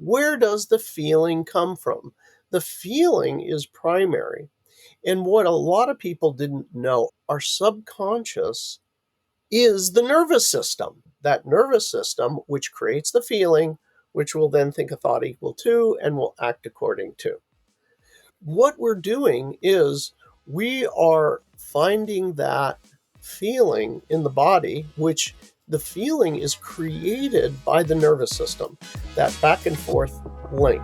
where does the feeling come from? The feeling is primary. And what a lot of people didn't know, our subconscious is the nervous system. That nervous system, which creates the feeling, which will then think a thought equal to and will act according to. What we're doing is we are finding that feeling in the body, which the feeling is created by the nervous system, that back and forth link.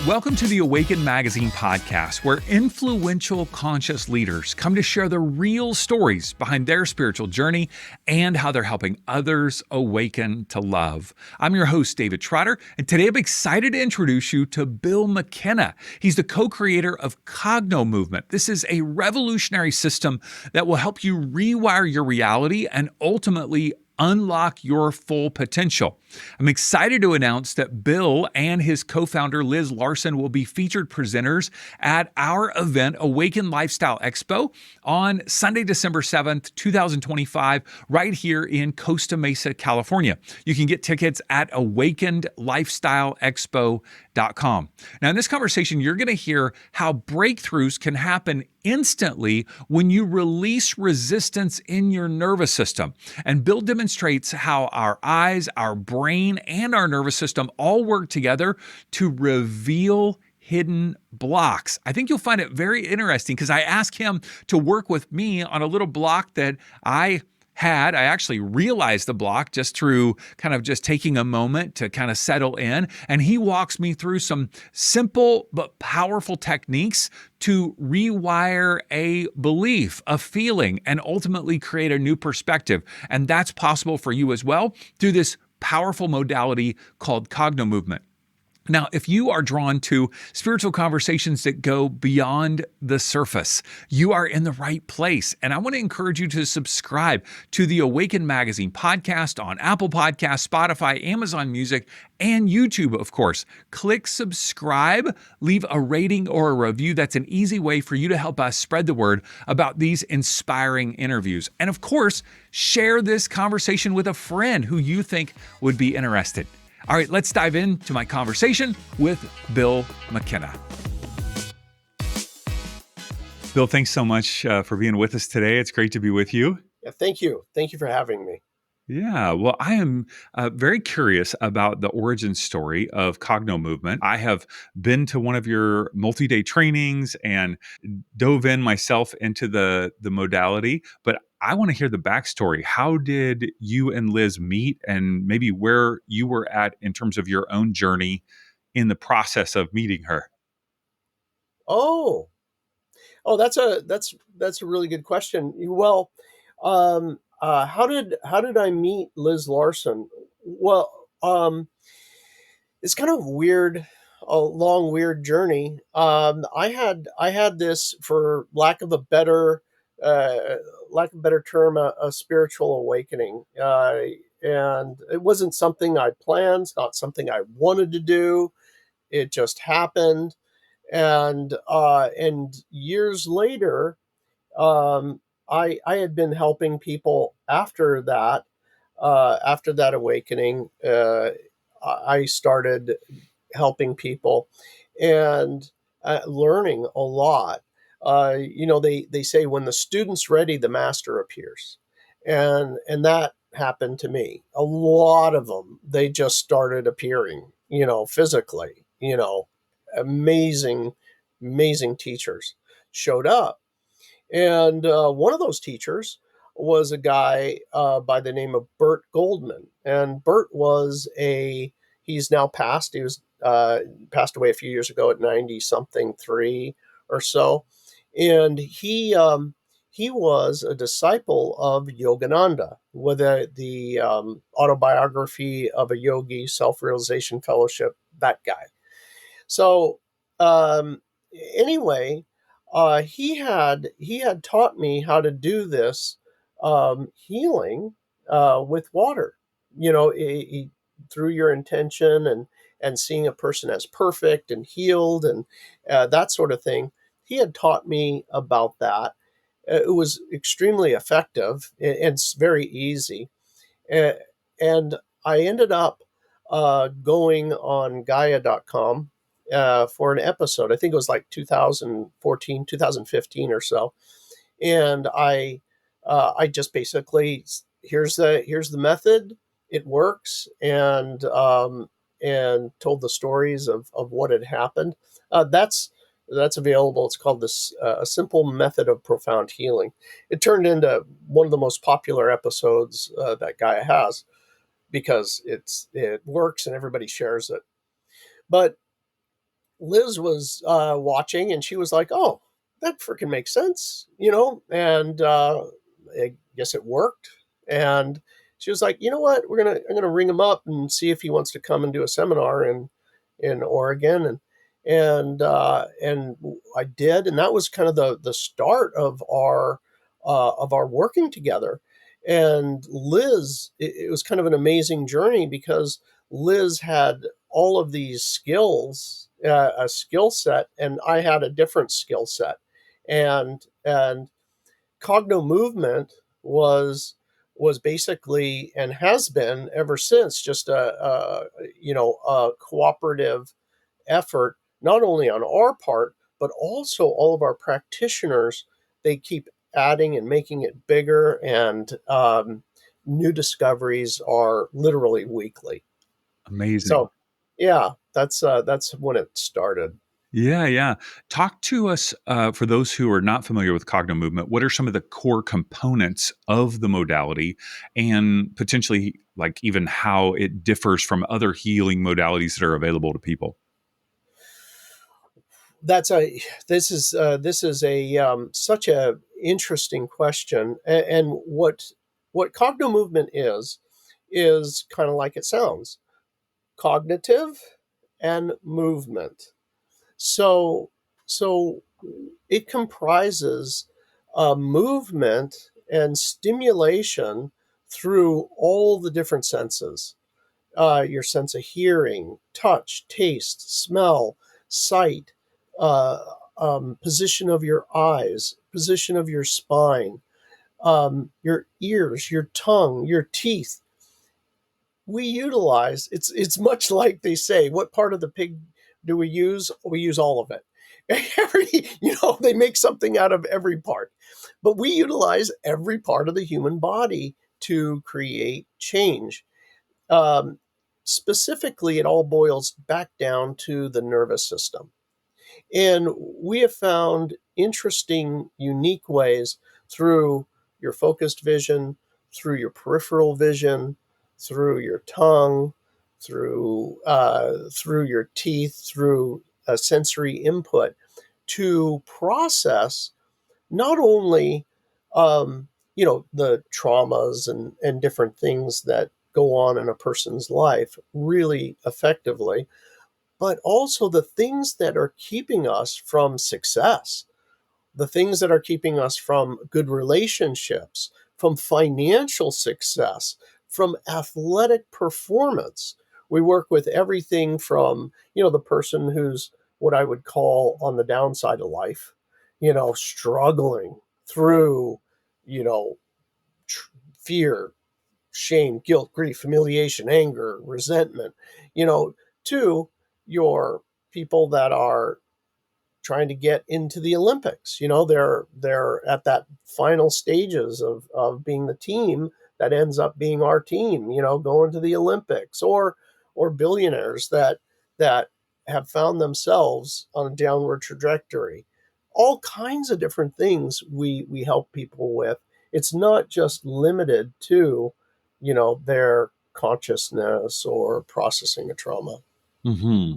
Welcome to the Awaken Magazine podcast, where influential conscious leaders come to share the real stories behind their spiritual journey and how they're helping others awaken to love. I'm your host, David Trotter, and today I'm excited to introduce you to Bill McKenna. He's the co-creator of Cognomovement. This is a revolutionary system that will help you rewire your reality and ultimately unlock your full potential. I'm excited to announce that Bill and his co-founder Liz Larson will be featured presenters at our event, Awaken Lifestyle Expo, on Sunday, December 7th, 2025, right here in Costa Mesa, California. You can get tickets at awakenedlifestyleexpo.com. Now, in this conversation, you're going to hear how breakthroughs can happen instantly when you release resistance in your nervous system. And Bill demonstrates how our eyes, our brain, and our nervous system all work together to reveal hidden blocks. I think you'll find it very interesting because I asked him to work with me on a little block that I actually realized the block just through kind of just taking a moment to kind of settle in. And he walks me through some simple but powerful techniques to rewire a belief, a feeling, and ultimately create a new perspective. And that's possible for you as well through this powerful modality called Cognomovement. Now, if you are drawn to spiritual conversations that go beyond the surface, you are in the right place. And I want to encourage you to subscribe to the Awaken Magazine podcast on Apple Podcasts, Spotify, Amazon Music, and YouTube, of course. Click subscribe, leave a rating or a review. That's an easy way for you to help us spread the word about these inspiring interviews. And of course, share this conversation with a friend who you think would be interested. All right, let's dive into my conversation with Bill McKenna. Bill, thanks so much for being with us today. It's great to be with you. Yeah, thank you. Thank you for having me. Yeah, well, I am very curious about the origin story of Cognomovement. I have been to one of your multi-day trainings and dove in myself into the modality, but I want to hear the backstory. How did you and Liz meet, and maybe where you were at in terms of your own journey in the process of meeting her? Oh, that's a really good question. Well, how did I meet Liz Larson? Well, it's kind of weird, a long weird journey. I had this, for lack of a better term, a spiritual awakening, and it wasn't something I planned. It's not something I wanted to do. It just happened, and years later, I had been helping people after that. After that awakening, I started helping people and learning a lot. They say when the student's ready, the master appears, and that happened to me. A lot of them, they just started appearing, physically. Amazing teachers showed up. And one of those teachers was a guy by the name of Bert Goldman. And Bert he's now passed. He was passed away a few years ago at 90-something, 3 or so. And he was a disciple of Yogananda, with the autobiography of a yogi, self-realization fellowship, that guy. So anyway, he had taught me how to do this healing with water. Through your intention and seeing a person as perfect and healed and that sort of thing. He had taught me about that. It was extremely effective and it's very easy. Uh, and I ended up going on Gaia.com for an episode. I think it was like 2014, 2015 or so. And I just basically, here's the method. It works, and told the stories of what had happened. That's available. It's called this A Simple Method of Profound Healing. It turned into one of the most popular episodes that Gaia has because it works and everybody shares it. But Liz was watching and she was like, "Oh, that freaking makes sense," and I guess it worked. And she was like, "You know what? I'm gonna ring him up and see if he wants to come and do a seminar in Oregon." And I did, and that was kind of the start of our working together. And Liz, it was kind of an amazing journey because Liz had all of these skills, a skill set, and I had a different skill set. And Cognomovement was basically, and has been ever since, just a cooperative effort, not only on our part but also all of our practitioners. They keep adding and making it bigger, and new discoveries are literally weekly. Amazing. So, yeah, that's when it started. Yeah, yeah. Talk to us, for those who are not familiar with cognitive movement. What are some of the core components of the modality, and potentially, like, even how it differs from other healing modalities that are available to people? That's a this is a such a interesting question, and what cognitive movement is kind of like it sounds: cognitive and movement. So so it comprises movement and stimulation through all the different senses. Your sense of hearing, touch, taste, smell, sight, uh, position of your eyes, position of your spine, your ears, your tongue, your teeth. We utilize, it's much like they say, what part of the pig do we use? We use all of it. Every, they make something out of every part, but we utilize every part of the human body to create change. um, Specifically, it all boils back down to the nervous system. And we have found interesting, unique ways through your focused vision, through your peripheral vision, through your tongue, through your teeth, through a sensory input to process not only the traumas and different things that go on in a person's life really effectively, but also the things that are keeping us from success, the things that are keeping us from good relationships, from financial success, from athletic performance. We work with everything from, the person who's what I would call on the downside of life, struggling through, you know, fear, shame, guilt, grief, humiliation, anger, resentment, to your people that are trying to get into the Olympics. They're at that final stages of being the team that ends up being our team, going to the Olympics, or billionaires that have found themselves on a downward trajectory. All kinds of different things we help people with. It's not just limited to, their consciousness or processing a trauma. Hmm.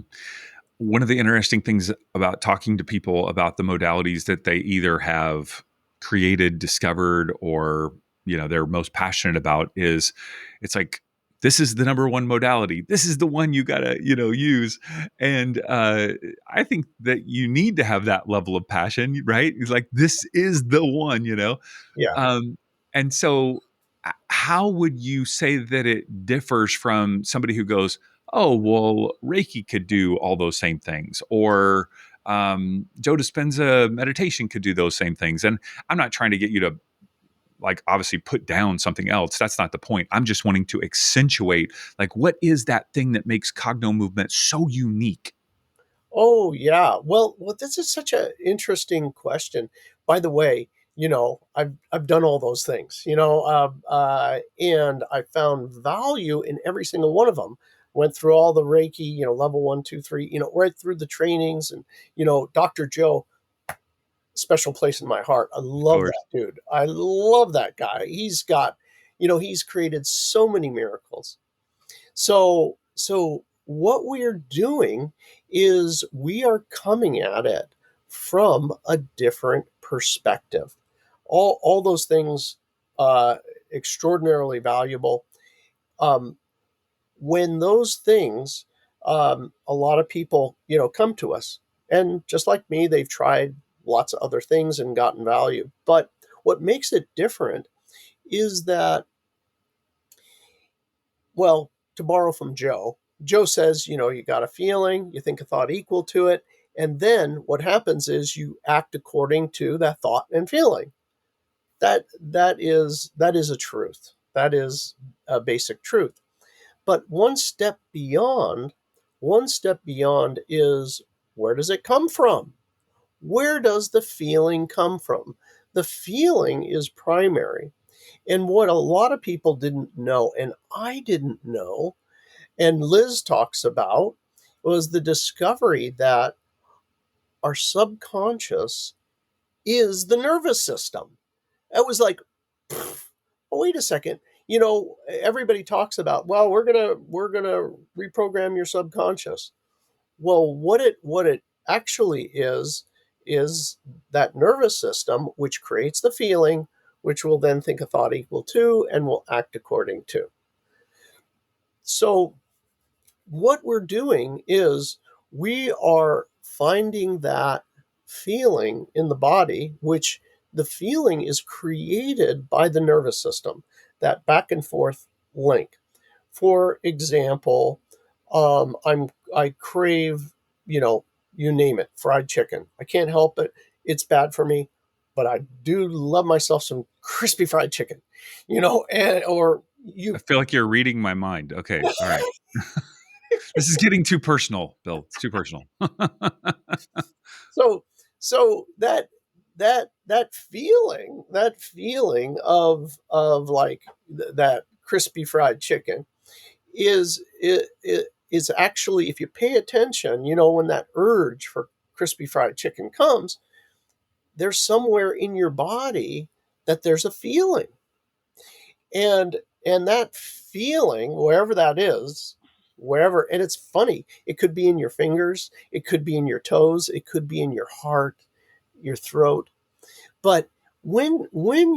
One of the interesting things about talking to people about the modalities that they either have created, discovered, or they're most passionate about is, it's like, this is the number one modality. This is the one you gotta use. And I think that you need to have that level of passion, right? It's like, this is the one. Yeah. Um, and so, how would you say that it differs from somebody who goes, oh, well, Reiki could do all those same things, or Joe Dispenza meditation could do those same things. And I'm not trying to get you to like obviously put down something else. That's not the point. I'm just wanting to accentuate like what is that thing that makes Cognomovement so unique? Oh yeah. Well, this is such an interesting question. By the way, I've done all those things, and I found value in every single one of them. Went through all the Reiki, level one, two, three, right through the trainings, and Dr. Joe, special place in my heart. I Of love course. that dude. I love that guy. He's created so many miracles. So what we're doing is we are coming at it from a different perspective. All those things, uh, extraordinarily valuable. Um, when those things, a lot of people, come to us, and just like me, they've tried lots of other things and gotten value. But what makes it different is that, well, to borrow from Joe, Joe says, you got a feeling, you think a thought equal to it, and then what happens is you act according to that thought and feeling. That is a truth. That is a basic truth. But one step beyond is, where does it come from? Where does the feeling come from? The feeling is primary. And what a lot of people didn't know, and I didn't know, and Liz talks about, was the discovery that our subconscious is the nervous system. It was like, oh, wait a second. Everybody talks about, well, we're gonna reprogram your subconscious. Well, what it actually is that nervous system which creates the feeling, which will then think a thought equal to and will act according to. So what we're doing is we are finding that feeling in the body, which the feeling is created by the nervous system, that back and forth link. For example, I crave, you name it, fried chicken. I can't help it. It's bad for me, but I do love myself some crispy fried chicken, and or I you. feel like you're reading my mind. Okay. All right. This is getting too personal, Bill. It's too personal. So so that feeling of like that crispy fried chicken is actually, if you pay attention, when that urge for crispy fried chicken comes, there's somewhere in your body that there's a feeling. And that feeling, wherever that is, wherever, and it's funny, it could be in your fingers, it could be in your toes, it could be in your heart, your throat. But when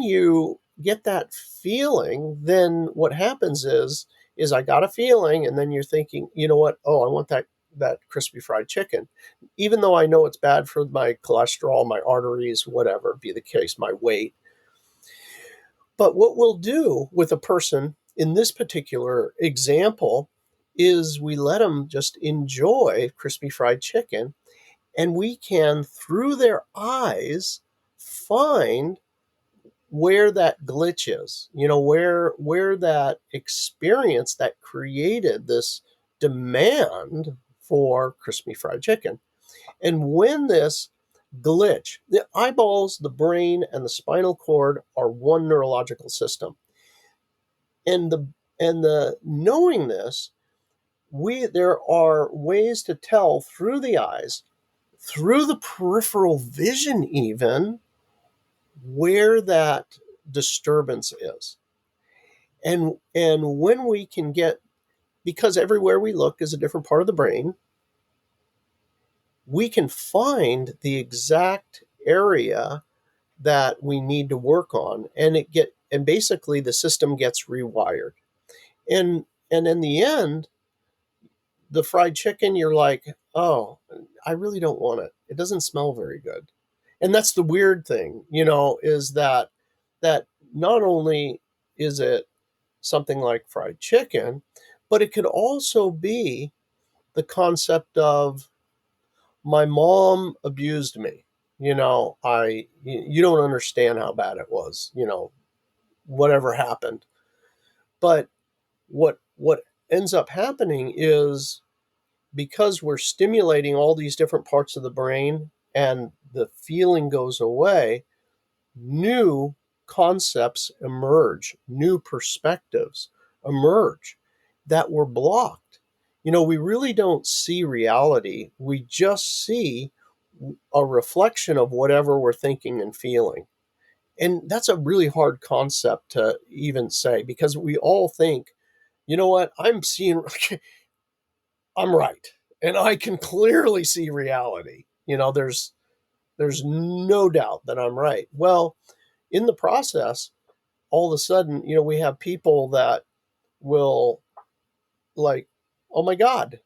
you get that feeling, then what happens is I got a feeling, and then you're thinking, you know what? Oh, I want that crispy fried chicken, even though I know it's bad for my cholesterol, my arteries, whatever be the case, my weight. But what we'll do with a person in this particular example is we let them just enjoy crispy fried chicken, and we can, through their eyes, find where that glitch is, where that experience that created this demand for crispy fried chicken. And when this glitch, the eyeballs, the brain, and the spinal cord are one neurological system. And the knowing this, there are ways to tell through the eyes, through the peripheral vision even, where that disturbance is. And when we can get, because everywhere we look is a different part of the brain, we can find the exact area that we need to work on, and basically the system gets rewired. And in the end, the fried chicken, you're like, oh, I really don't want it. It doesn't smell very good. And that's the weird thing, is that not only is it something like fried chicken, But it could also be the concept of my mom abused me. You don't understand how bad it was, whatever happened. But what ends up happening is, because we're stimulating all these different parts of the brain and the feeling goes away, new concepts emerge, new perspectives emerge that were blocked. We really don't see reality. We just see a reflection of whatever we're thinking and feeling. And that's a really hard concept to even say, because we all think, you know what, I'm seeing, I'm right. And I can clearly see reality. There's no doubt that I'm right. Well, in the process, all of a sudden, we have people that will, like, oh my God,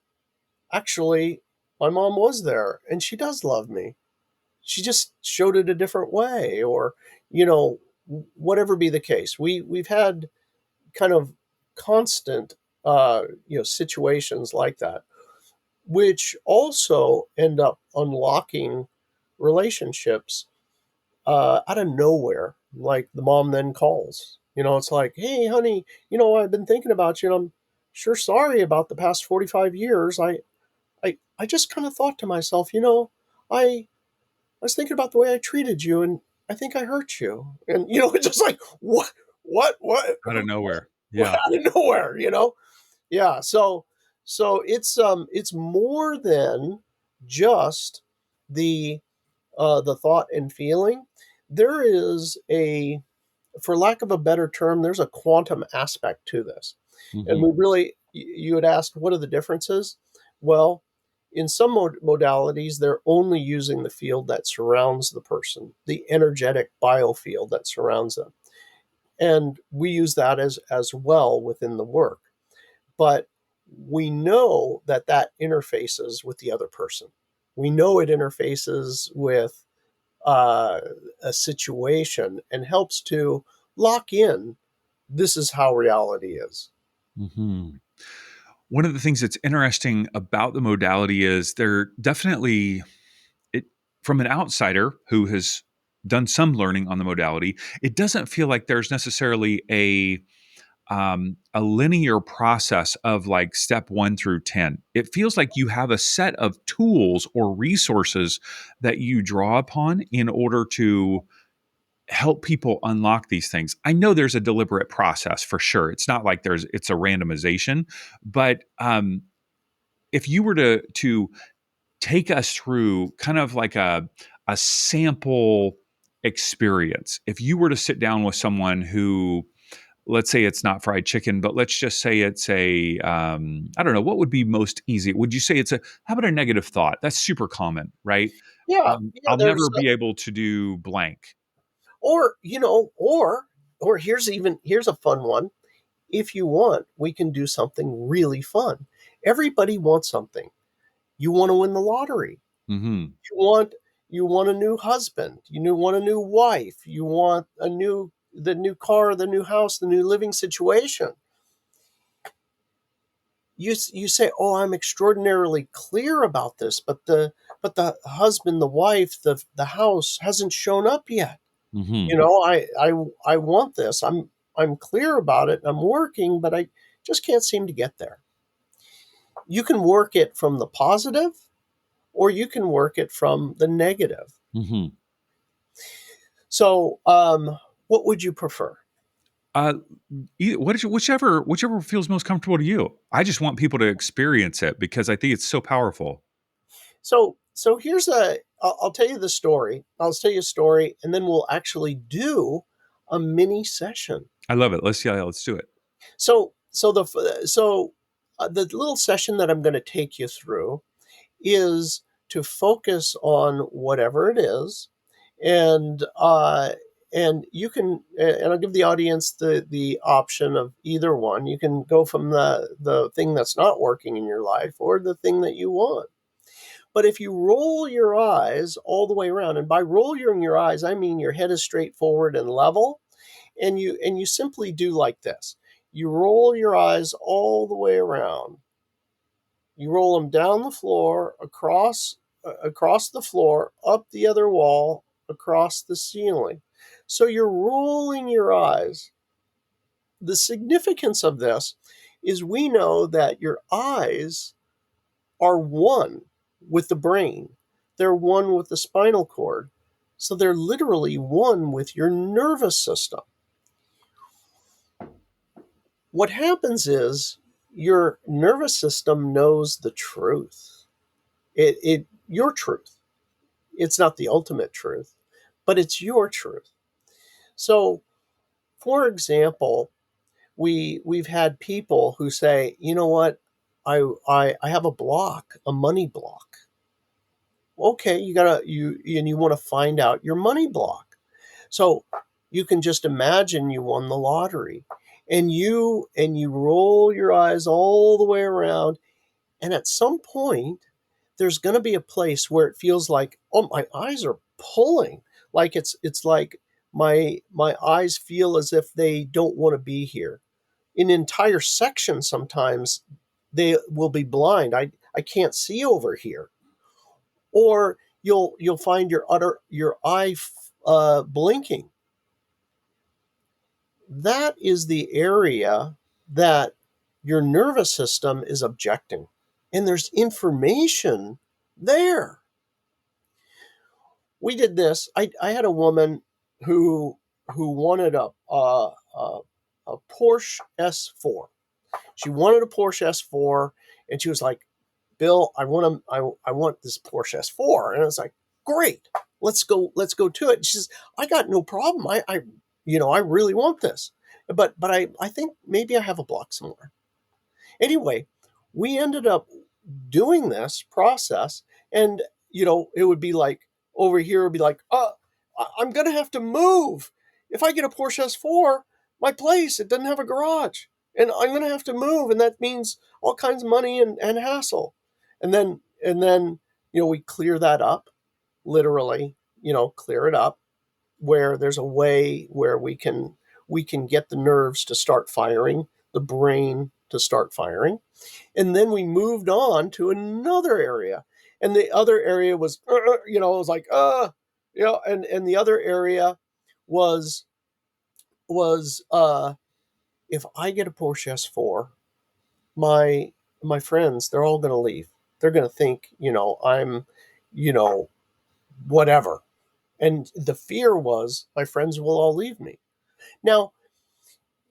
actually, my mom was there and she does love me. She just showed it a different way, or, you know, whatever be the case. We've had kind of constant, situations like that, which also end up unlocking relationships out of nowhere. Like the mom then calls. It's like, hey, honey, I've been thinking about you, and I'm sure sorry about the past 45 years. I just kind of thought to myself, I was thinking about the way I treated you, and I think I hurt you. And it's just like, what, Out of nowhere. what Yeah. out of nowhere. Yeah. So it's more than just the the thought and feeling. There is a, for lack of a better term, there's a quantum aspect to this. And Hmm. we really, you had asked, what are the differences? Well, in some modalities, they're only using the field that surrounds the person, the energetic biofield that surrounds them. And we use that as well within the work. But we know that that interfaces with the other person. We know it interfaces with uh, a situation and helps to lock in, this is how reality is. Hmm. One of the things that's interesting about the modality is they're definitely it from an outsider who has done some learning on the modality. It doesn't feel like there's necessarily a linear process of like step 1 through 10. It feels like you have a set of tools or resources that you draw upon in order to help people unlock these things. I know there's a deliberate process for sure. It's not like it's a randomization, but if you were to take us through kind of like a sample experience, if you were to sit down with someone who, let's say it's not fried chicken, but let's just say it's I don't know, what would be most easy? Would you say how about a negative thought? That's super common, right? Yeah, yeah. I'll never be able to do blank. Or or here's a fun one. If you want, we can do something really fun. Everybody wants something. You want to win the lottery. Hmm. You want you want a new husband. Want a new wife. You want the new car, the new house, the new living situation. You say, "Oh, I'm extraordinarily clear about this," but the husband, the wife, the house hasn't shown up yet. Hmm. I want this. I'm clear about it. I'm working, but I just can't seem to get there. You can work it from the positive, or you can work it from the negative. Hmm. So, what would you prefer? Uh, whichever feels most comfortable to you. I just want people to experience it because I think it's so powerful. So here's I'll tell you the story. I'll tell you a story, and then we'll actually do a mini session. I love it. Let's do it. So the little session that I'm going to take you through is to focus on whatever it is, and you can, and I'll give the audience the option of either one. You can go from the thing that's not working in your life, or the thing that you want. But if you roll your eyes all the way around, and by rolling your eyes, I mean your head is straight forward and level, and you simply do like this. You roll your eyes all the way around. You roll them down the floor, across the floor, up the other wall, across the ceiling. So you're rolling your eyes. The significance of this is we know that your eyes are one with the brain. They're one with the spinal cord. So they're literally one with your nervous system. What happens is your nervous system knows the truth. Your truth. It's not the ultimate truth, but it's your truth. So, for example, we've had people who say, you know what, I have a block, a money block. Okay, you want to find out your money block. So you can just imagine you won the lottery, and you roll your eyes all the way around, and at some point there's going to be a place where it feels like, oh, my eyes are pulling, like it's like my eyes feel as if they don't want to be here. In entire sections, sometimes they will be blind. I can't see over here. Or you'll find your eye blinking. That is the area that your nervous system is objecting, and there's information there. We did this. I had a woman who wanted a Porsche S4. She wanted a Porsche S4, and she was like, "Bill, I want this Porsche S4." And I was like, "Great, let's go to it." And she says, "I got no problem. I really want this, but I think maybe I have a block somewhere." Anyway, we ended up doing this process, and it would be like, over here it would be like, I'm gonna have to move. If I get a Porsche S4, my place, it doesn't have a garage, and I'm gonna have to move, and that means all kinds of money and hassle. And then we clear that up, literally, clear it up, where there's a way where we can get the nerves to start firing, the brain to start firing. And then we moved on to another area, and the other area was, it was like, and the other area was if I get a Porsche S4, my my friends, they're all going to leave. They're going to think, I'm, you know, whatever. And the fear was my friends will all leave me. Now,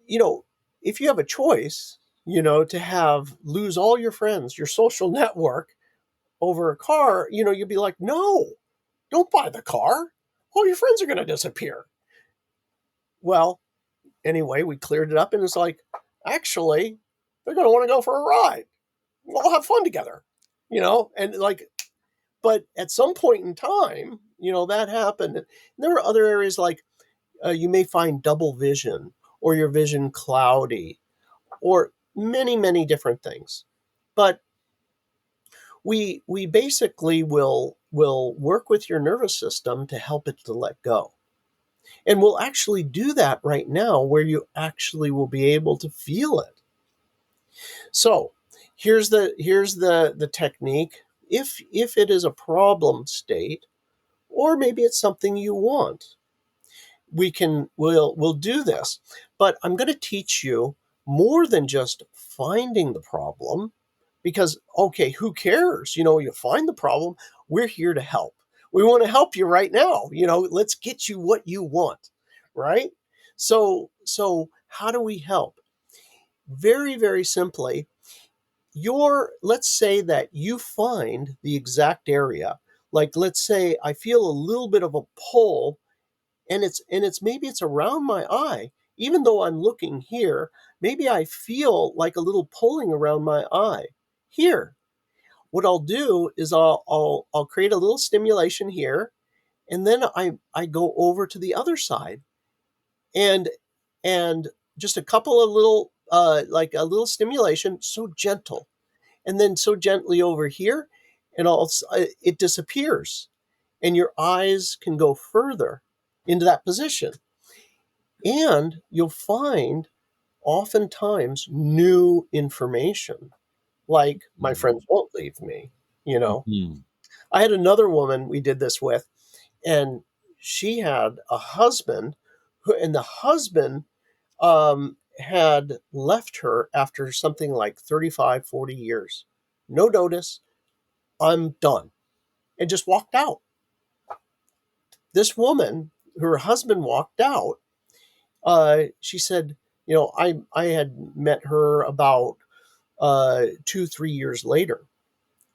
you know, if you have a choice, to have lose all your friends, your social network over a car, you'd be like, no, don't buy the car. All your friends are going to disappear. Well, anyway, we cleared it up, and it's like, actually, they're going to want to go for a ride. We'll have fun together, and like, but at some point in time, that happened. And there are other areas like you may find double vision, or your vision cloudy, or many, many different things. But we basically will work with your nervous system to help it to let go. And we'll actually do that right now, where you actually will be able to feel it. So here's the technique. If it is a problem state, or maybe it's something you want, we'll do this. But I'm going to teach you more than just finding the problem, because, okay, who cares? You find the problem. We're here to help. We want to help you right now. Let's get you what you want, right? So how do we help? Very, very simply, let's say that you find the exact area. Like, let's say I feel a little bit of a pull, and it's maybe it's around my eye. Even though I'm looking here, maybe I feel like a little pulling around my eye here. What I'll do is I'll create a little stimulation here, and then I go over to the other side, and and just a couple of little like a little stimulation, so gentle, and then so gently over here, and it disappears, and your eyes can go further into that position. And you'll find oftentimes new information, like my Mm. friends won't leave me, you know. Mhm. I had another woman we did this with, and she had a husband and the husband had left her after something like 35, 40 years. No notice, I'm done, and just walked out. This woman, her husband walked out. She said, I had met her about 2, 3 years later.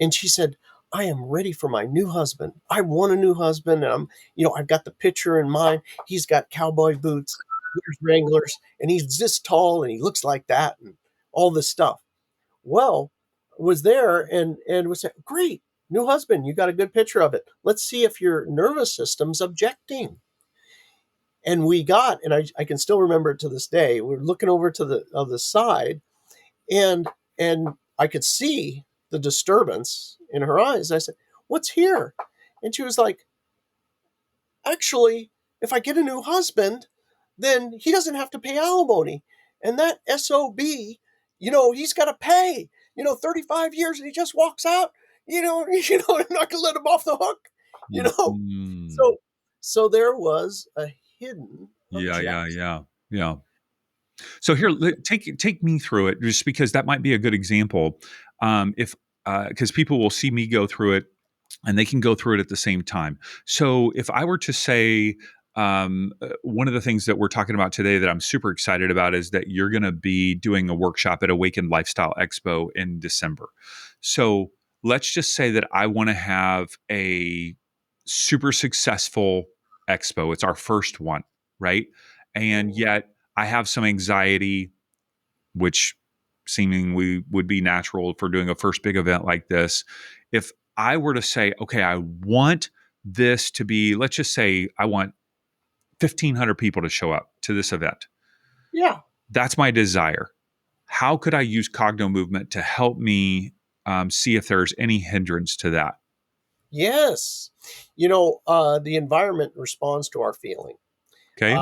And she said, I am ready for my new husband. I want a new husband. And I've got the picture in mind. He's got cowboy boots, wears Wranglers, and he's this tall and he looks like that and all this stuff. Well, was there and was said, great, new husband. You got a good picture of it. Let's see if your nervous system's objecting. And I can still remember it to this day. We're looking over to the other side, and I could see the disturbance in her eyes. I said, "What's here?" And she was like, "Actually, if I get a new husband, then he doesn't have to pay alimony, and that SOB, he's got to pay. 35 years, and he just walks out. I'm not gonna let him off the hook. You know." Mhm. So, so there was a hidden Yeah, yeah, objection. yeah, yeah. So here, take me through it, just because that might be a good example. If Because people will see me go through it, and they can go through it at the same time. So if I were to say, one of the things that we're talking about today that I'm super excited about is that you're going to be doing a workshop at Awakened Lifestyle Expo in December. So let's just say that I want to have a super successful expo. It's our first one, right? And yet I have some anxiety, which seemingly would be natural for doing a first big event like this. If I were to say, okay, I want this to be, let's just say I want 1,500 people to show up to this event. Yeah. That's my desire. How could I use Cognomovement to help me see if there's any hindrance to that? Yes. The environment responds to our feeling. Okay.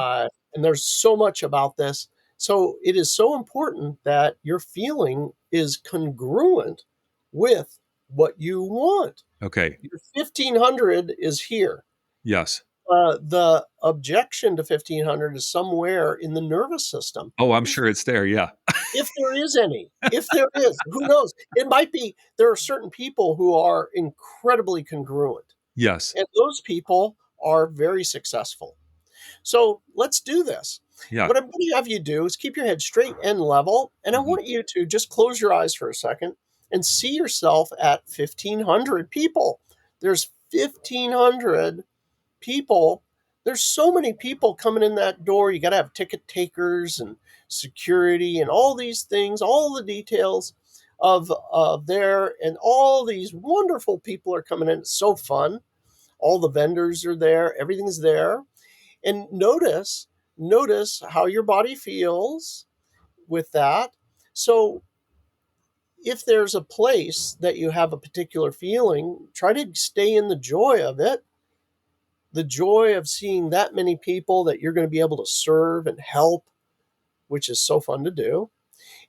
And there's so much about this. So it is so important that your feeling is congruent with what you want. Okay. Your 1500 is here. Yes. The objection to 1500 is somewhere in the nervous system. Oh, I'm sure it's there. Yeah. If there is any, if there is, who knows? It might be there are certain people who are incredibly congruent, Yes. and those people are very successful. So let's do this. Yeah. What I'm going to have you do is keep your head straight and level. And I Mhm. want you to just close your eyes for a second and see yourself at 1,500 people. There's 1,500 people. There's so many people coming in that door. You got to have ticket takers and security and all these things, all the details of there. And all these wonderful people are coming in. It's so fun. All the vendors are there. Everything's there, and notice how your body feels with that. So if there's a place that you have a particular feeling, try to stay in the joy of it, the joy of seeing that many people that you're going to be able to serve and help, which is so fun to do.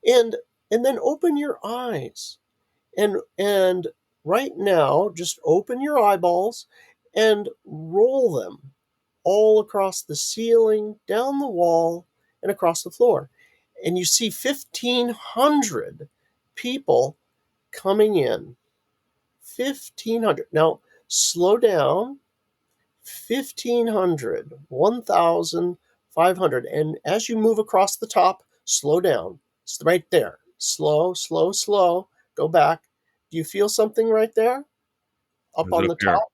And then open your eyes, and right now just open your eyeballs and roll them all across the ceiling, down the wall, and across the floor. And you see 1,500 people coming in. 1,500. Now, slow down. 1,500, 1,500. And as you move across the top, slow down. It's right there. Slow, slow, slow. Go back. Do you feel something right there? Up Is it on up the here? top?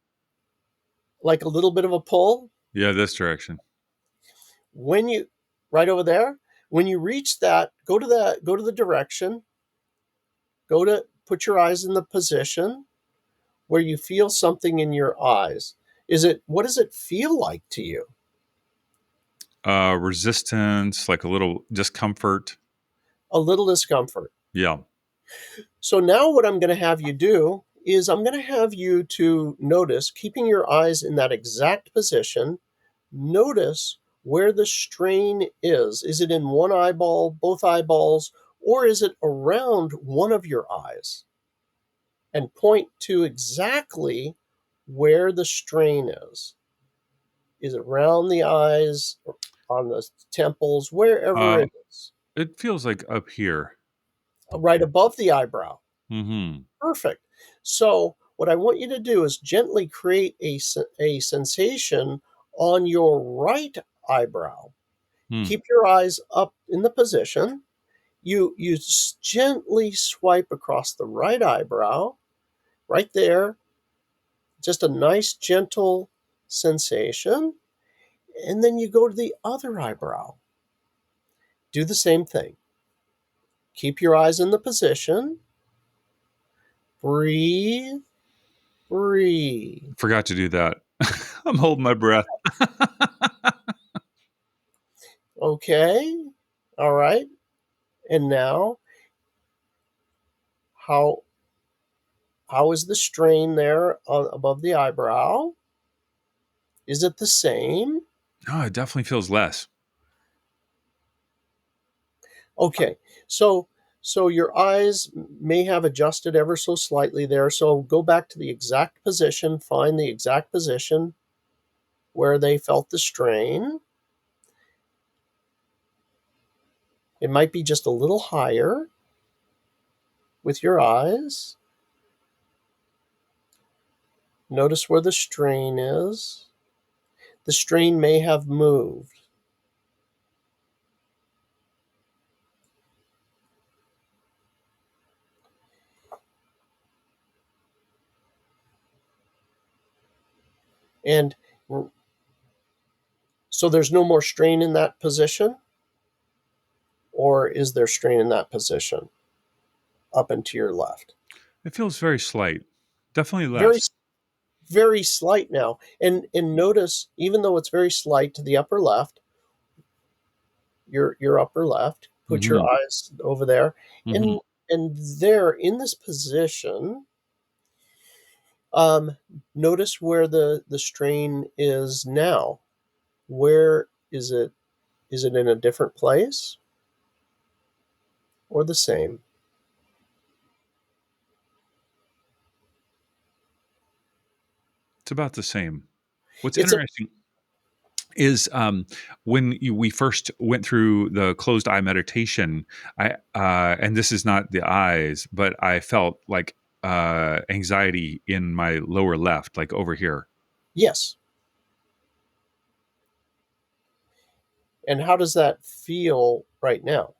Like a little bit of a pull? Yeah, this direction. When you right over there, when you reach that, go to the direction, go to put your eyes in the position where you feel something in your eyes. What does it feel like to you? Resistance, like a little discomfort. A little discomfort. Yeah. So now what I'm going to have you do is I'm going to have you to notice, keeping your eyes in that exact position, notice where the strain is. Is it in one eyeball, both eyeballs, or is it around one of your eyes? And point to exactly where the strain is. Is it around the eyes, or on the temples, wherever Uh, it is? it feels like up here. Right above the eyebrow. Mm-hmm. Perfect. So, what I want you to do is gently create a sensation on your right eyebrow. Hmm. Keep your eyes up in the position. You gently swipe across the right eyebrow, right there. Just a nice, gentle sensation. And then you go to the other eyebrow. Do the same thing. Keep your eyes in the position. Breathe, breathe. Forgot to do that. I'm holding my breath. Okay. All right. And now, how how is the strain there above the eyebrow? Is it the same? No, it definitely feels less. Okay. So your eyes may have adjusted ever so slightly there. So go back to the exact position, find the exact position where they felt the strain. It might be just a little higher with your eyes. Notice where the strain is. The strain may have moved. And so there's no more strain in that position? Or is there strain in that position up and to your left? It feels very slight. Definitely Very, less. very slight now. And notice, even though it's very slight to the upper left, your upper left, put your Mm-hmm. eyes over there, Mm-hmm. and there in this position, um, notice where the strain is now. Where is it? Is it in a different place or the same? It's about the same. What's It's a interesting is we first went through the closed eye meditation. And this is not the eyes, but I felt like anxiety in my lower left, like over here. yes. And how does that feel right now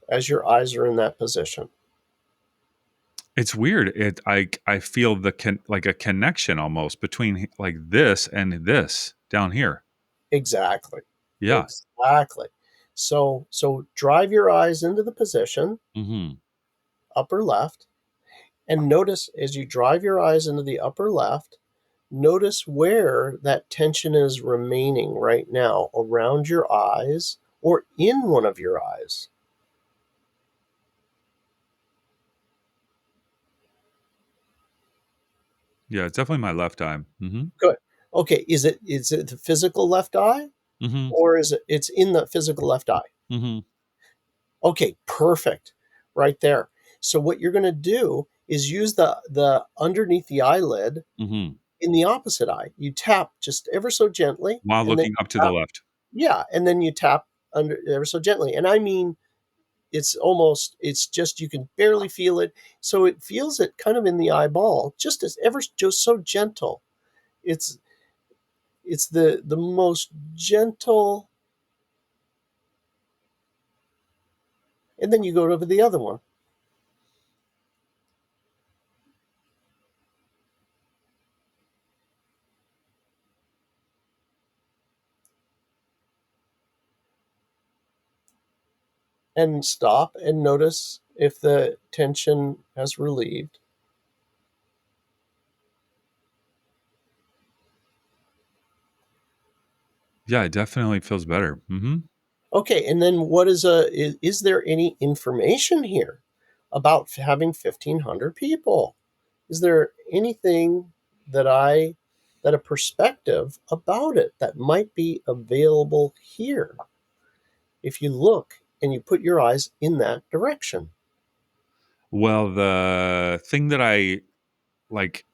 as your eyes are in that position? It's weird. I feel like a connection almost between like this and this down here. Exactly. Yeah. Exactly. So drive your eyes into the position, Hmm. upper left, and notice as you drive your eyes into the upper left, notice where that tension is remaining right now around your eyes or in one of your eyes. Yeah, it's definitely my left eye. Hmm. Good. Okay, is it the physical left eye Hmm. or is it's in the physical left eye? Hmm. Okay, perfect. Right there. So what you're going to do is use the underneath the eyelid Hmm. in the opposite eye. You tap just ever so gently, While and then looking up to you the tap, left. yeah, and then you tap under ever so gently. And I mean, it's just you can barely feel it. So it feels it kind of in the eyeball, just as ever just so gentle. It's it's the most gentle, and then you go over the other one. And stop and notice if the tension has relieved. Yeah, it definitely feels better. Hmm. Okay, and then is there any information here about having 1,500 people? Is there anything that I that a perspective about it that might be available here if you look and you put your eyes in that direction. Well, the thing that I like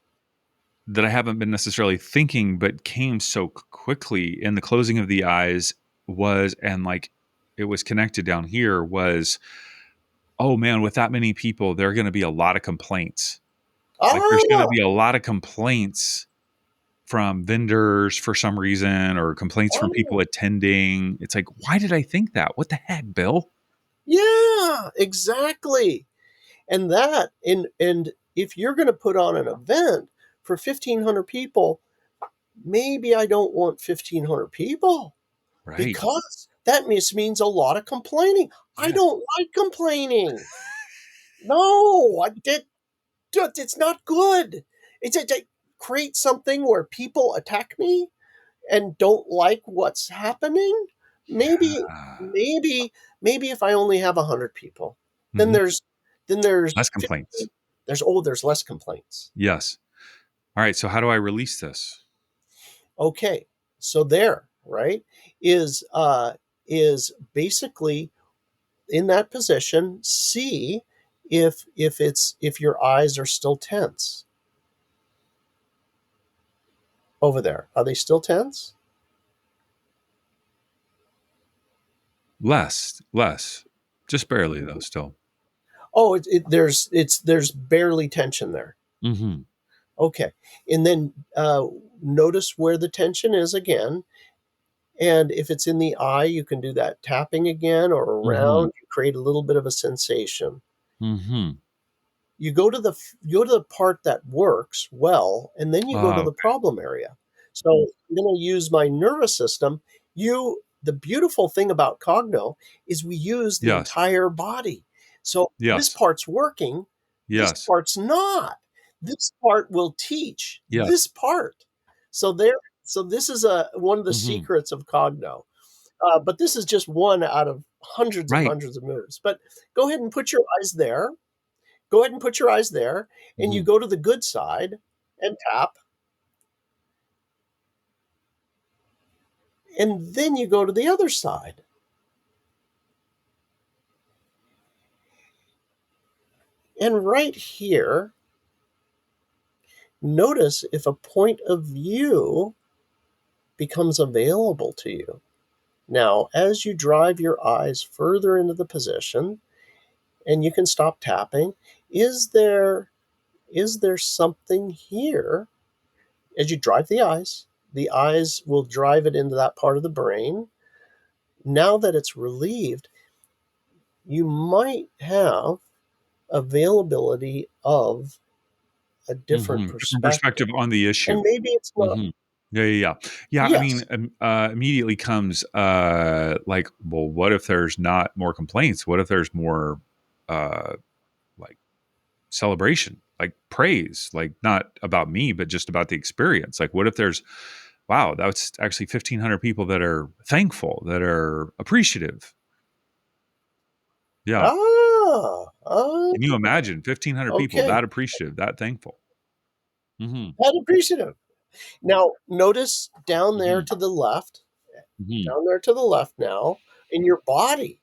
that I haven't been necessarily thinking, but came so quickly in the closing of the eyes was, and like it was connected down here was, oh man, with that many people, there are going to be a lot of complaints. Like there's going to Ah, be a lot of complaints from vendors for some reason, or complaints from people oh, attending. It's like, why did I think that? What the heck, Bill? yeah, exactly. And if you're going to put on an event for 1,500 people, maybe I don't want 1,500 people Right. because that means a lot of complaining. I Yes. don't like complaining. No, it's not good. It creates something where people attack me and don't like what's happening. Maybe, Yeah. maybe, maybe if I only have 100 people, then Mhm. there's Less complaints. 50, there's less complaints. Yes. All right. So how do I release this? Okay, so there, right, is uh is basically in that position. See if your eyes are still tense over there. Are they still tense? Less. Just barely though, still. Oh, there's barely tension there. Mhm. Okay, and then notice where the tension is again. And if it's in the eye, you can do that tapping again or Mhm. around. You create a little bit of a sensation. Mhm. You go to the part that works well, and then you go to Oh, the problem area. So I'm going to use my nervous system. The beautiful thing about Cogno is we use the yes. entire body. So this Yes. part's working, this Yes. part's not. This part will teach Yes. this part. So there, so this is a one of the Mhm. secrets of Cogno. But this is just one out of hundreds and Right. hundreds of moves. But go ahead and put your eyes there. Go ahead and put your eyes there, and you Mhm. go to the good side and tap, and then you go to the other side. And right here, notice if a point of view becomes available to you. Now, as you drive your eyes further into the position, and you can stop tapping, is there is there something here as you drive the eyes will drive it into that part of the brain. Now that it's relieved, you might have availability of a different Different perspective perspective. on the And issue. maybe it's not. Mhm. Yeah. Yeah, I mean, Yes. immediately comes, like, well, what if there's not more complaints? What if there's more, uh, like, celebration, like, praise, like, not about me, but just about the experience? Like, what if there's wow, that's actually 1,500 people that are thankful, that are appreciative. Yeah. Ah, ah, Can you imagine 1,500 people okay. that appreciative, that thankful? Mhm. That appreciative. Now, notice Mhm. Mhm. down there to the left now, in your body.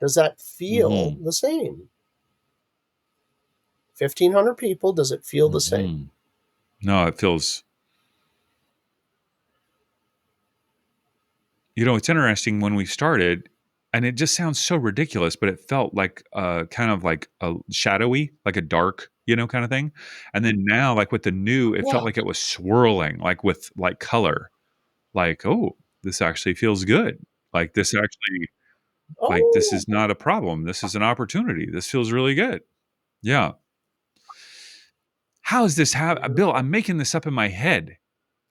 Does that feel Mhm. the same? 1,500 people, does it feel the same? Mhm. No, it feels it's interesting when we started, and it just sounds so ridiculous, but it felt like kind of like a shadowy, like a dark, kind of thing. And then now, like with the new, it felt Yeah. like it was swirling, like with like color. Like, oh, this actually feels good. Like this actually, like this Oh, is not a problem. This is an opportunity. This feels really good. Yeah. How is this Bill? I'm making this up in my head.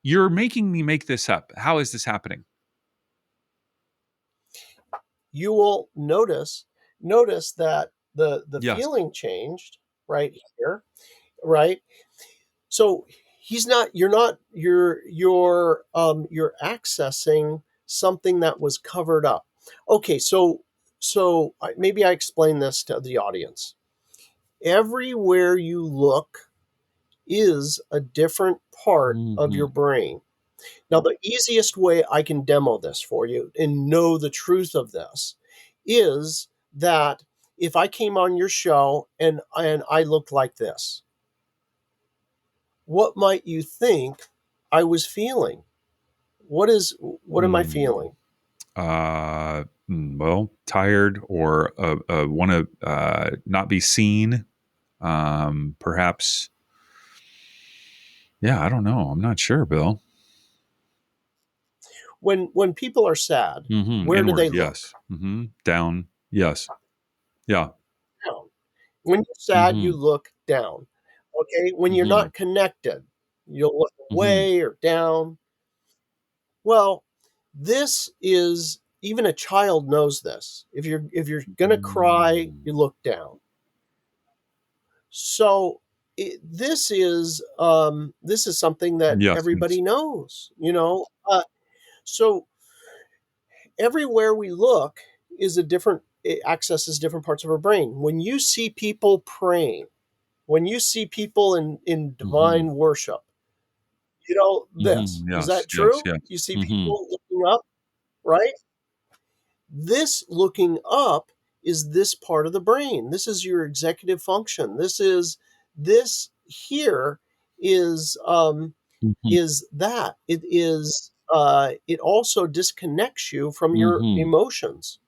You're making me make this up. How is this happening? you will notice that the Yes. feeling changed right here, right? So you're accessing something that was covered up. Okay, maybe I explain this to the audience. Everywhere you look is a different part of your Mhm. brain. Now, the easiest way I can demo this for you and know the truth of this is that if I came on your show and I looked like this, what might you think I was feeling? What am I Mm. feeling? Well, tired or want to not be seen. Perhaps. Yeah, I don't know. I'm not sure, Bill. When people are sad, where do Inward, they look? yes. Down, yes. Yeah. Down. When you're sad, you hmm look down. Okay? When you're hmm not connected, you'll look hmm away or down. Well, this is even a child knows this. If you're gonna cry, mm you look down. So this is something that Yes, it is. everybody knows. So everywhere we look is a different it accesses different parts of our brain. When you see people praying, when you see people in hmm divine worship, this is Yes, that yes, true? yes. You see hmm people looking up, right? This looking up is this part of the brain. This is your executive function. This here hmm is that. It also disconnects you from your hmm emotions.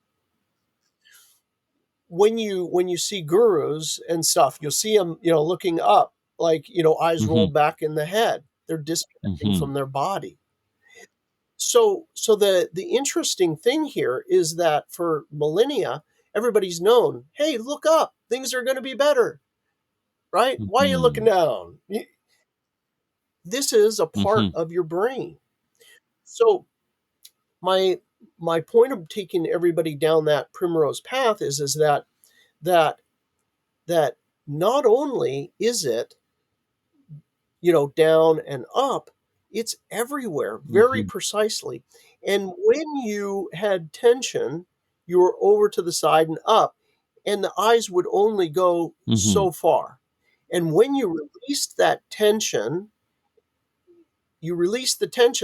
When you see gurus and stuff, you'll see them, looking up, like, eyes hmm rolled back in the head. They're disconnecting hmm from their body. So the interesting thing here is that for millennia, everybody's known, hey, look up, things are going to be better, right? Why are you looking hmm down? This is a part hmm of your brain. So my my point of taking everybody down that primrose path is that that not only is it, down and up, it's everywhere very hmm precisely. And when you had tension, you were over to the side and up, and the eyes would only go hmm so far. And when you released the tension,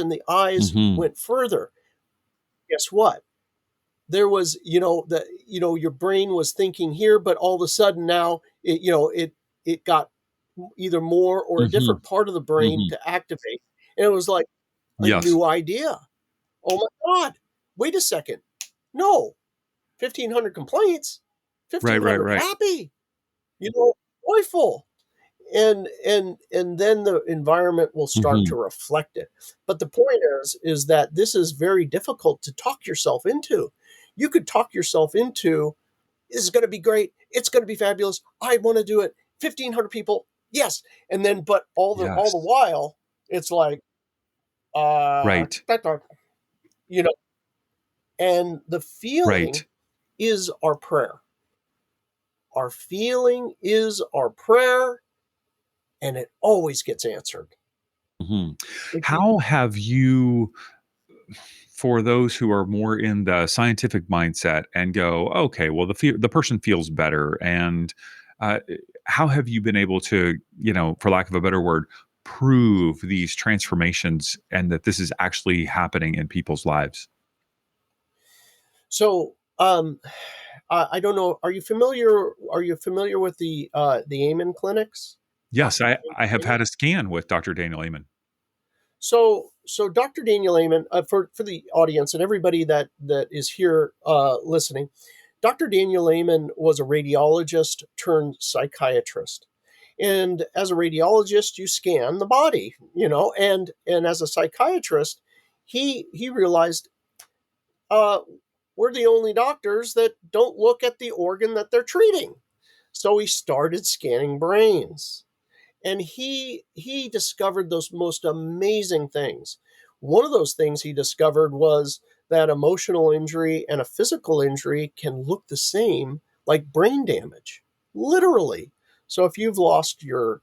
the eyes hmm went further. Guess what? There was, your brain was thinking here, but all of a sudden now it got either more or a hmm different part of the brain hmm to activate. And it was like a Yes. new idea. Oh my God, wait a second. No, 1,500 complaints, Right, right, 1,500 right. happy, joyful. And then the environment will start hmm to reflect it. But the point is that this is very difficult to talk yourself into. You could talk yourself into, this is going to be great, it's going to be fabulous, I want to do it, 1,500 people, yes. And then but all the Yes. while it's like, Right. you know and the feeling Right. is our prayer. Our feeling is our prayer, and it always gets answered. hmm If you How have you, for those who are more in the scientific mindset and go, okay, well, the person feels better, and uh, how have you been able to, for lack of a better word, prove these transformations and that this is actually happening in people's lives? so I don't know, are you familiar with the Amen clinics? Yes, Dr. I have Amen? had a scan with Dr. Daniel Amen. So Dr. Daniel Amen, for the audience and everybody that is here listening, Dr. Daniel Amen was a radiologist turned psychiatrist. And as a radiologist, you scan the body, and as a psychiatrist, he realized, uh, we're the only doctors that don't look at the organ that they're treating. So he started scanning brains, and he discovered those most amazing things. One of those things he discovered was that emotional injury and a physical injury can look the same, like brain damage, literally. So if you've lost your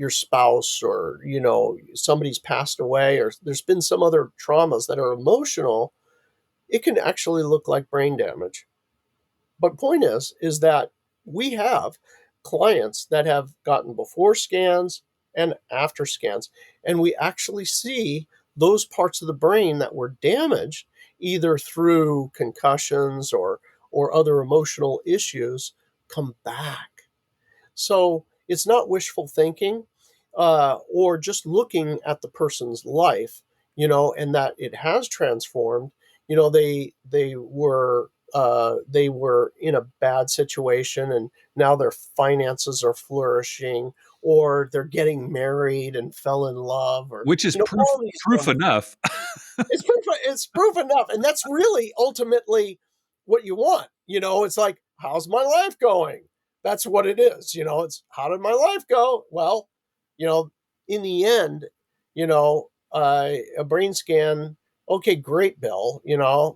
spouse, or somebody's passed away, or there's been some other traumas that are emotional, it can actually look like brain damage. But point is that we have clients that have gotten before scans, and after scans. And we actually see those parts of the brain that were damaged either through concussions or other emotional issues come back. So it's not wishful thinking, or just looking at the person's life, and that it has transformed. They were in a bad situation, and now their finances are flourishing, or they're getting married and fell in love, or Which is all these proof wonderful. enough. It's proof enough, and that's really ultimately what you want. It's like, how's my life going? That's what it is. It's, how did my life go? Well, you know, in the end, a brain scan. Okay, great, Bill.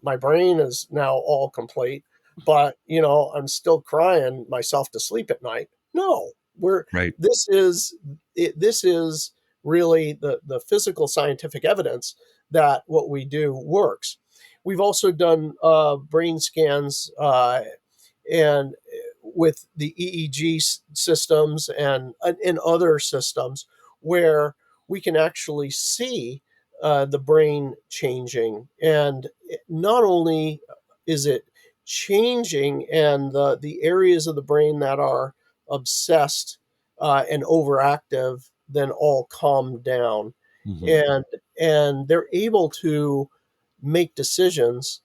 My brain is now all complete, but I'm still crying myself to sleep at night. No, we're Right. this is it, this is really the physical scientific evidence that what we do works. We've also done brain scans, and with the EEG systems and other systems where we can actually see the brain changing. And not only is it changing, and the areas of the brain that are obsessed and overactive then all calm down, Hmm. and they're able to make decisions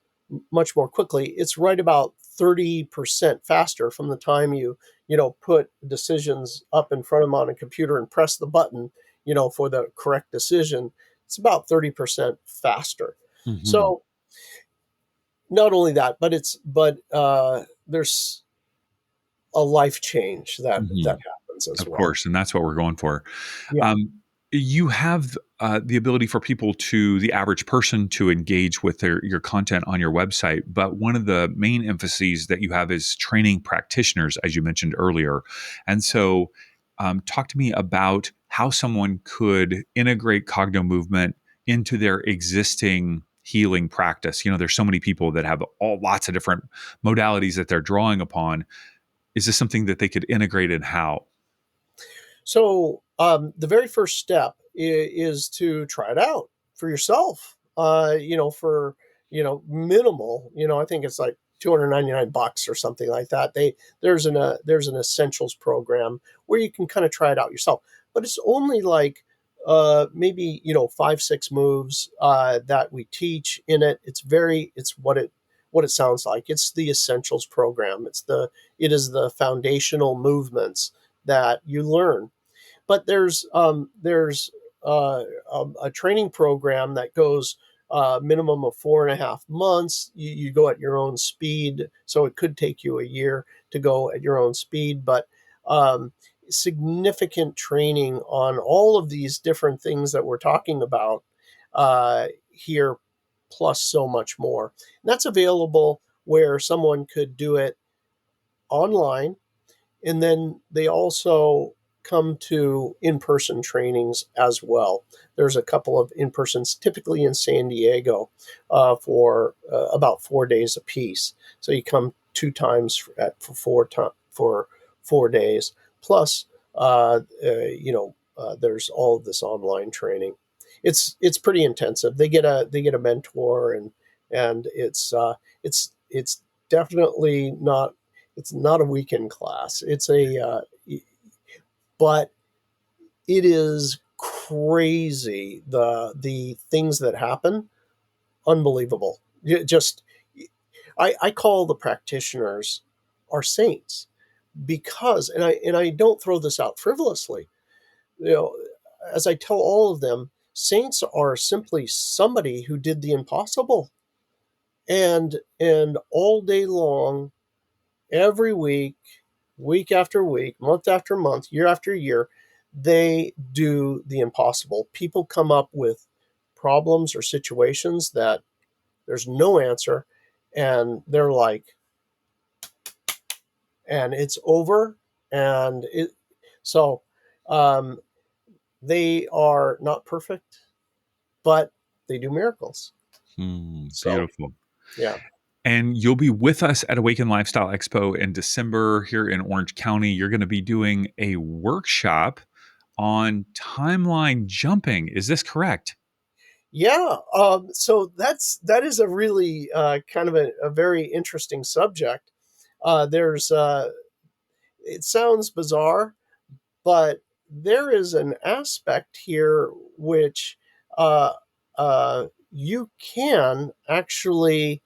much more quickly. It's right about 30% faster from the time you put decisions up in front of them on a computer and press the button, for the correct decision. It's about 30% faster. Hmm. So not only that, but there's a life change Hmm. that happens as Of well. course, and that's what we're going for. Yeah. Um, you have the ability for people the average person, to engage with your content on your website. But one of the main emphases that you have is training practitioners, as you mentioned earlier. And so, talk to me about how someone could integrate Cognomovement into their existing healing practice. There's so many people that have lots of different modalities that they're drawing upon. Is this something that they could integrate, and how? So the very first step is to try it out for yourself. For minimal. I think it's like $299 or something like that. There's an essentials program where you can kind of try it out yourself, but it's only like maybe 5-6 moves that we teach in it. It's what it sounds like. It's the essentials program. It is the foundational movements that you learn. But there's a training program that goes minimum of 4.5 months. You go at your own speed, so it could take you a year to go at your own speed. But um, significant training on all of these different things that we're talking about here, plus so much more. And that's available where someone could do it online, and then they also come to in-person trainings as well. There's a couple of in-persons, typically in San Diego, for about 4 days apiece. So you come 2 times for 4 days. Plus, there's all of this online training. It's pretty intensive. They get a mentor, and it's definitely not. It's not a weekend class. But it is crazy, the things that happen. Unbelievable. Just, I call the practitioners our saints, because, and I don't throw this out frivolously. You know, as I tell all of them, saints are simply somebody who did the impossible, and all day long, every week, week after week, month after month, year after year, they do the impossible. People come up with problems or situations that there's no answer, and they're like, and it's over. And so um, they are not perfect, but they do miracles. So, Beautiful. yeah. And you'll be with us at Awaken Lifestyle Expo in December here in Orange County. You're going to be doing a workshop on timeline jumping. Is this correct? Yeah. So that is a really kind of a very interesting subject. There's it sounds bizarre, but there is an aspect here which uh, you can actually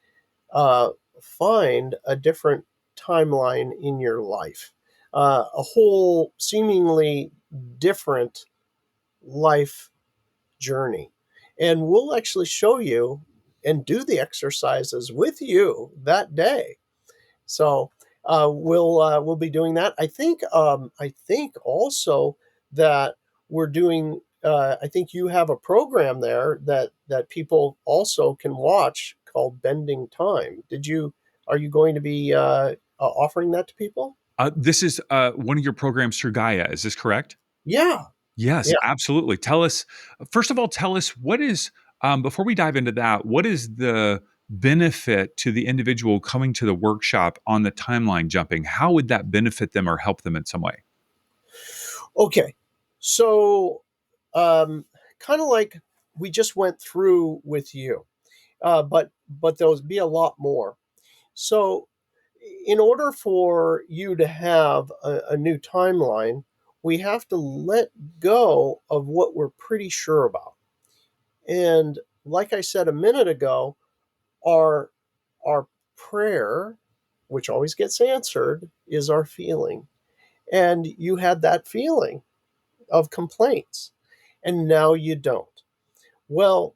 uh, find a different timeline in your life, a whole seemingly different life journey. And we'll actually show you and do the exercises with you that day. So we'll be doing that. I think also that we're doing. I think you have a program there that people also can watch called Bending Time. Did you? Are you going to be offering that to people? This is one of your programs through Gaia. Is this correct? Yeah, Yes, yeah. absolutely. Tell us, first of all, tell us what is, before we dive into that, what is the benefit to the individual coming to the workshop on the timeline jumping? How would that benefit them or help them in some way? Okay, so kind of like we just went through with you, but there'll be a lot more. So, in order for you to have a new timeline, we have to let go of what we're pretty sure about. And like I said a minute ago, our our prayer, which always gets answered, is our feeling. And you had that feeling of complaints, and now you don't. Well,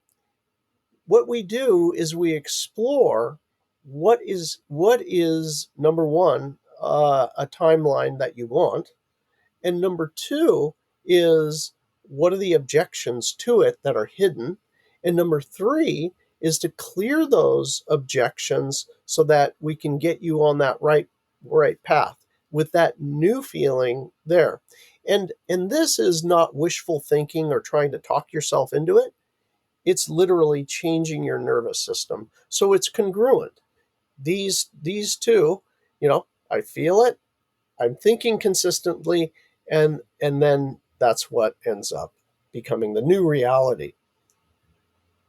what we do is we explore what is number one, a timeline that you want, and number two is what are the objections to it that are hidden, and number three is to clear those objections so that we can get you on that right path with that new feeling there. And this is not wishful thinking or trying to talk yourself into it. It's literally changing your nervous system. So it's congruent. These two, I feel it, I'm thinking consistently, and then that's what ends up becoming the new reality.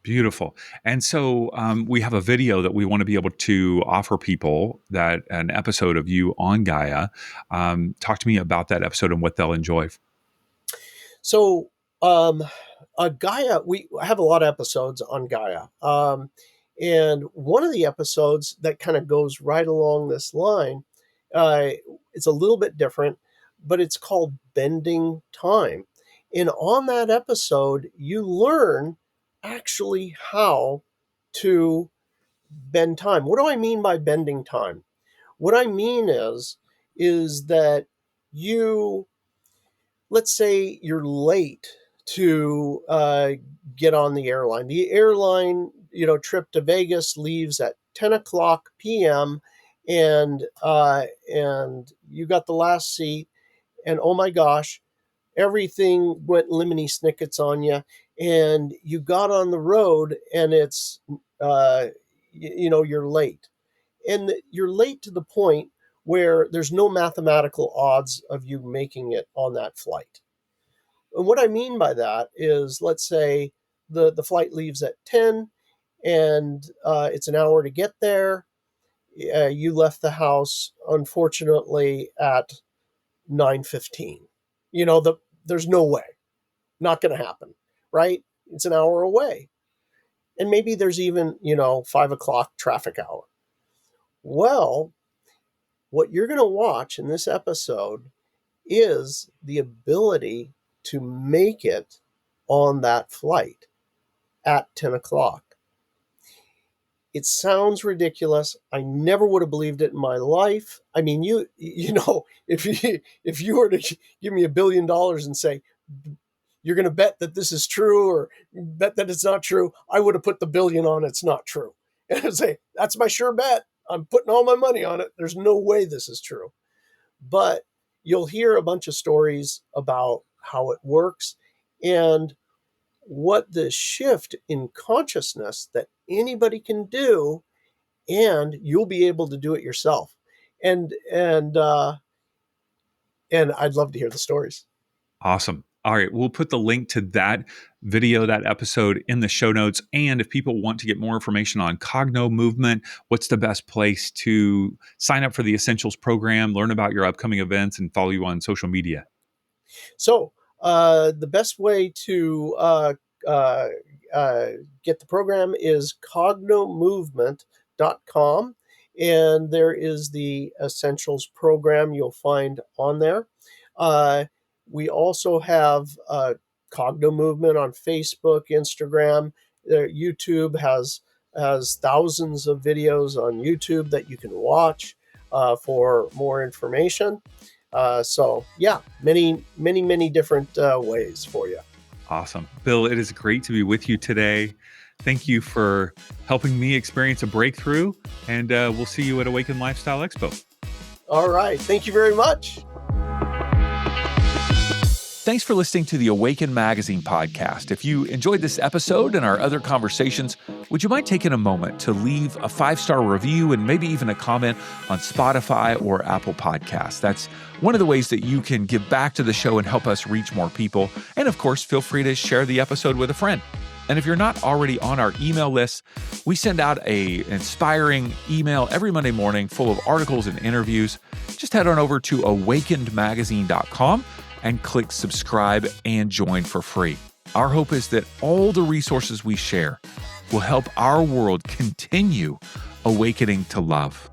Beautiful. And so we have a video that we want to be able to offer people, that an episode of you on Gaia. Talk to me about that episode and what they'll enjoy. So, Gaia, we have a lot of episodes on Gaia. And one of the episodes that kind of goes right along this line, uh, it's a little bit different, but it's called Bending Time. And on that episode, you learn actually how to bend time. What do I mean by bending time? What I mean is that you, let's say you're late to get on the airline. The airline, trip to Vegas leaves at 10 o'clock p.m. And you got the last seat, and oh my gosh, everything went lemony snickets on you, and you got on the road, and it's uh, you're late, and you're late to the point where there's no mathematical odds of you making it on that flight. And what I mean by that is, let's say the flight leaves at 10, and it's an hour to get there. You left the house, unfortunately, at 9:15. There's no way, not going to happen, right? It's an hour away, and maybe there's even 5 o'clock traffic hour. Well, what you're going to watch in this episode is the ability to make it on that flight at 10 o'clock. It sounds ridiculous. I never would have believed it in my life. I mean, if you were to give me $1 billion and say you're going to bet that this is true or bet that it's not true, I would have put the billion on it's not true. And I'd say, that's my sure bet. I'm putting all my money on it. There's no way this is true. But you'll hear a bunch of stories about how it works and what the shift in consciousness that anybody can do, and you'll be able to do it yourself. And I'd love to hear the stories. Awesome. All right, we'll put the link to that video, that episode in the show notes. And if people want to get more information on Cognomovement, what's the best place to sign up for the Essentials program, learn about your upcoming events, and follow you on social media? So the best way to uh, get the program is cognomovement.com. And there is the Essentials program you'll find on there. Uh, we also have Cognomovement on Facebook, Instagram. YouTube has thousands of videos on YouTube that you can watch for more information. So yeah, many different ways for you. Awesome. Bill, it is great to be with you today. Thank you for helping me experience a breakthrough, and we'll see you at Awaken Lifestyle Expo. All right. Thank you very much. Thanks for listening to the Awaken Magazine podcast. If you enjoyed this episode and our other conversations, would you mind taking a moment to leave a 5-star review and maybe even a comment on Spotify or Apple Podcasts? That's one of the ways that you can give back to the show and help us reach more people. And of course, feel free to share the episode with a friend. And if you're not already on our email list, we send out an inspiring email every Monday morning full of articles and interviews. Just head on over to awakenedmagazine.com and click subscribe and join for free. Our hope is that all the resources we share will help our world continue awakening to love.